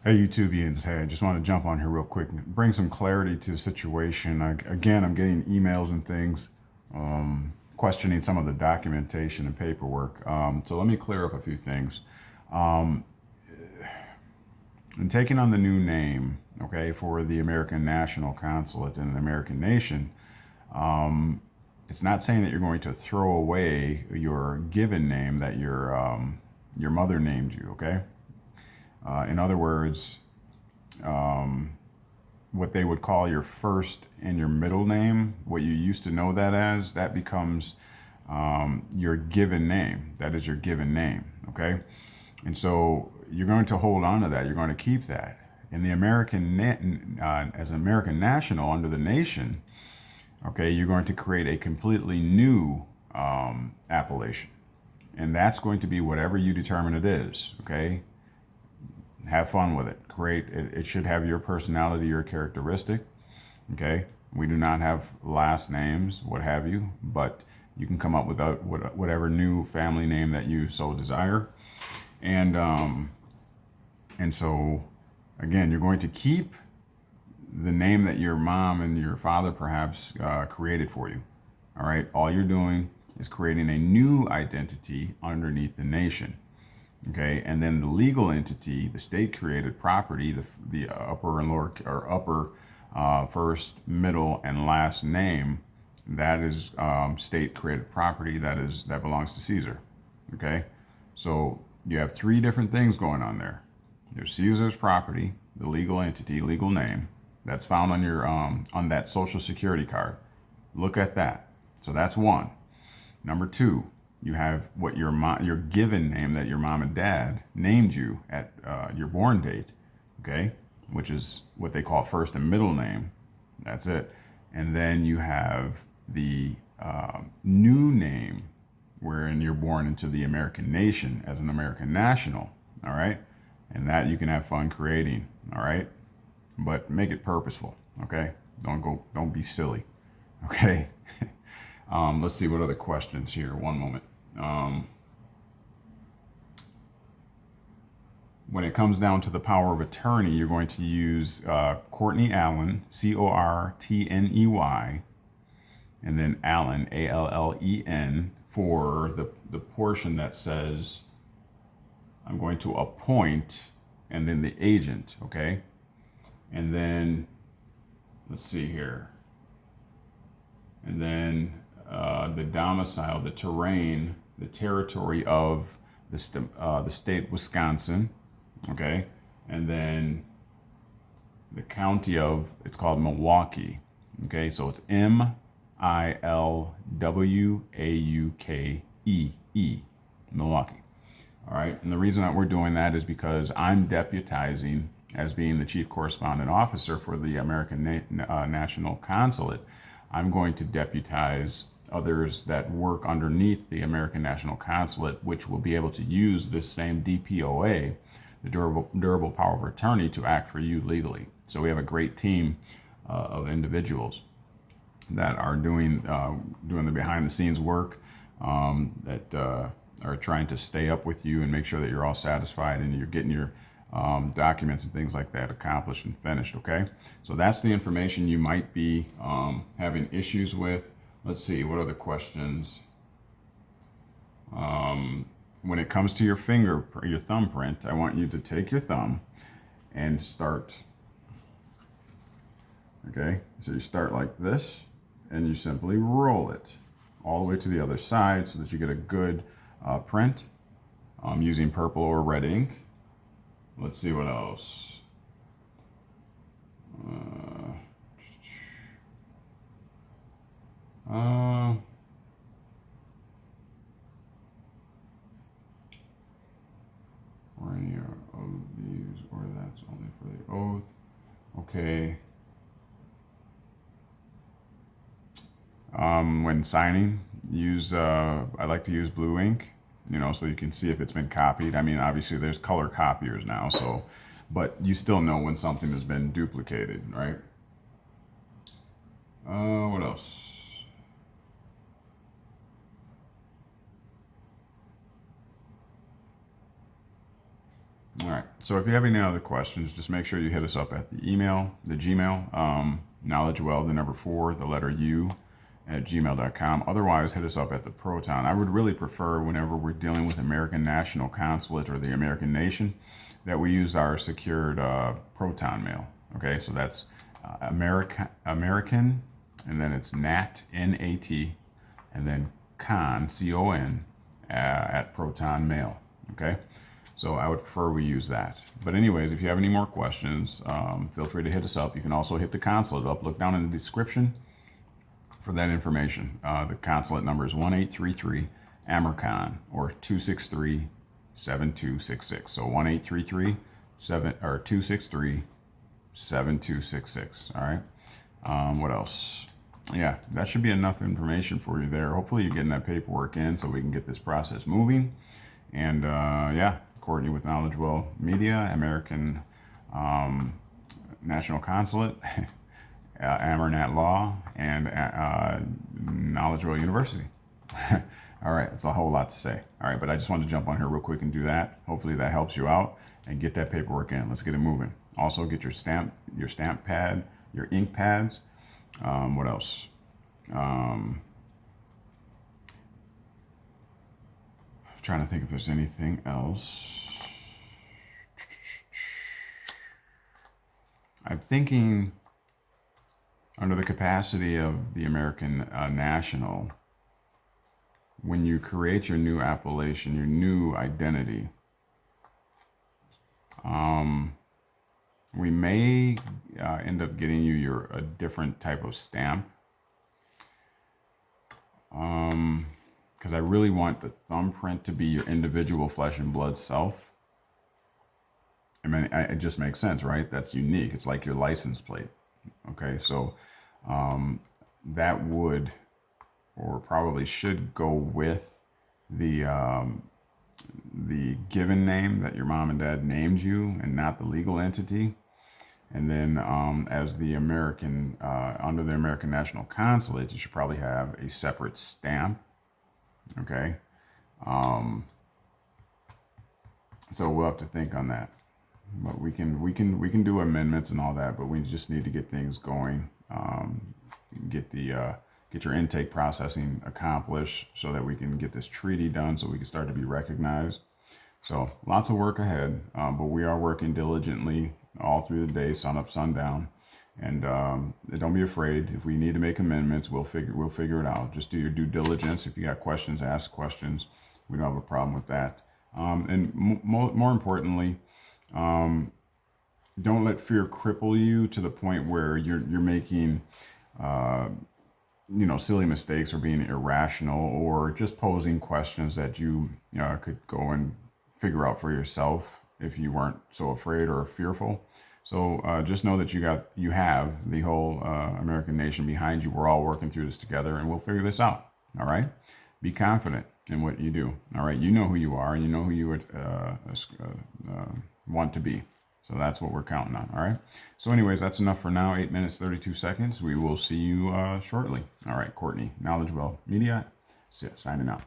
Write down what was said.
Hey, YouTubians. Hey, I just want to jump on here real quick and bring some clarity to the situation. Again, I'm getting emails and things questioning some of the documentation and paperwork. So let me clear up a few things. Um, in taking on the new name, okay, for the American National Consulate in an American nation, it's not saying that you're going to throw away your given name that your mother named you, okay? In other words, what they would call your first and your middle name, what you used to know that as, that becomes your given name. That is your given name, okay? And so you're going to hold on to that. You're going to keep that. In the as an American national under the nation, okay, you're going to create a completely new appellation. And that's going to be whatever you determine it is, okay? Have fun with it. Create it. It should have your personality, your characteristic. Okay. We do not have last names, what have you, but you can come up with whatever new family name that you so desire. And so again, you're going to keep the name that your mom and your father perhaps created for you. All right. All you're doing is creating a new identity underneath the nation. Okay, and then the legal entity, the state-created property, the upper and lower or upper, first, middle, and last name, that is state-created property. That belongs to Caesar. Okay, so you have three different things going on there. There's Caesar's property, the legal entity, legal name, that's found on your on that Social Security card. Look at that. So that's one. Number two, you have what your given name that your mom and dad named you at your born date, okay, which is what they call first and middle name. That's it. And then you have the new name wherein you're born into the American nation as an American national, all right? And that you can have fun creating, all right? But make it purposeful, okay? Don't be silly, okay? Let's see what other questions here. One moment. When it comes down to the power of attorney, you're going to use Courtney Allen, Cortney, and then Allen, Allen, for the portion that says I'm going to appoint, and then the agent, okay? And then, let's see here. And then the domicile, the terrain, the territory of the state Wisconsin, okay? And then the county of, it's called Milwaukee, okay? So it's Milwaukee, Milwaukee. All right, and the reason that we're doing that is because I'm deputizing as being the chief correspondent officer for the American National Consulate. I'm going to deputize others that work underneath the American National Consulate, which will be able to use this same DPOA, the durable power of attorney, to act for you legally. So we have a great team of individuals that are doing the behind the scenes work, that are trying to stay up with you and make sure that you're all satisfied and you're getting your documents and things like that accomplished and finished, okay? So that's the information you might be having issues with. Let's see, what other questions? When it comes to your thumbprint, I want you to take your thumb and start, okay? So you start like this, and you simply roll it all the way to the other side so that you get a good print using purple or red ink. Let's see what else. Or any of these, or that's only for the oath. Okay. When signing, I like to use blue ink, so you can see if it's been copied. I mean, obviously there's color copiers now, so, but you still know when something has been duplicated, right? What else? All right. So if you have any other questions, just make sure you hit us up at the Gmail, knowledgewell, the number 4, the letter U, at gmail.com. Otherwise, hit us up at the Proton. I would really prefer, whenever we're dealing with American National Consulate or the American Nation, that we use our secured Proton mail. Okay, so that's American, and then it's NAT, N-A-T, and then con, C-O-N, at Proton Mail. Okay, so I would prefer we use that. But anyways, if you have any more questions, feel free to hit us up. You can also hit the consulate up. Look down in the description for that information. The consulate number is 1-833 AmeriCon, or 263-7266. So 1-833-263-7266. All right. What else? Yeah, that should be enough information for you there. Hopefully you're getting that paperwork in so we can get this process moving. And yeah, Courtney with Knowledgewell Media, American National Consulate, Amernat Law, and Knowledgewell University. All right, it's a whole lot to say. All right, but I just wanted to jump on here real quick and do that. Hopefully that helps you out and get that paperwork in. Let's get it moving. Also get your stamp pad, your ink pads. What else? Trying to think if there's anything else. I'm thinking under the capacity of the American National, when you create your new appellation, your new identity, we may end up getting you a different type of stamp. Because I really want the thumbprint to be your individual flesh and blood self. I mean, it just makes sense, right? That's unique. It's like your license plate. Okay, so that would, or probably should, go with the given name that your mom and dad named you, and not the legal entity. And then as the American, under the American National Consulate, you should probably have a separate stamp. Okay. So we'll have to think on that. But we can do amendments and all that, but we just need to get things going. Get your intake processing accomplished so that we can get this treaty done, so we can start to be recognized. So lots of work ahead, but we are working diligently all through the day, sun up, sundown. And don't be afraid. If we need to make amendments, we'll figure it out. Just do your due diligence. If you got questions, ask questions. We don't have a problem with that. And more importantly, don't let fear cripple you to the point where you're making silly mistakes, or being irrational, or just posing questions that you could go and figure out for yourself if you weren't so afraid or fearful. So just know that you have the whole American nation behind you. We're all working through this together, and we'll figure this out. All right. Be confident in what you do. All right. You know who you are, and you know who you would want to be. So that's what we're counting on. All right. So anyways, that's enough for now. 8 minutes, 32 seconds. We will see you shortly. All right. Courtney, Knowledgewell Media, signing out.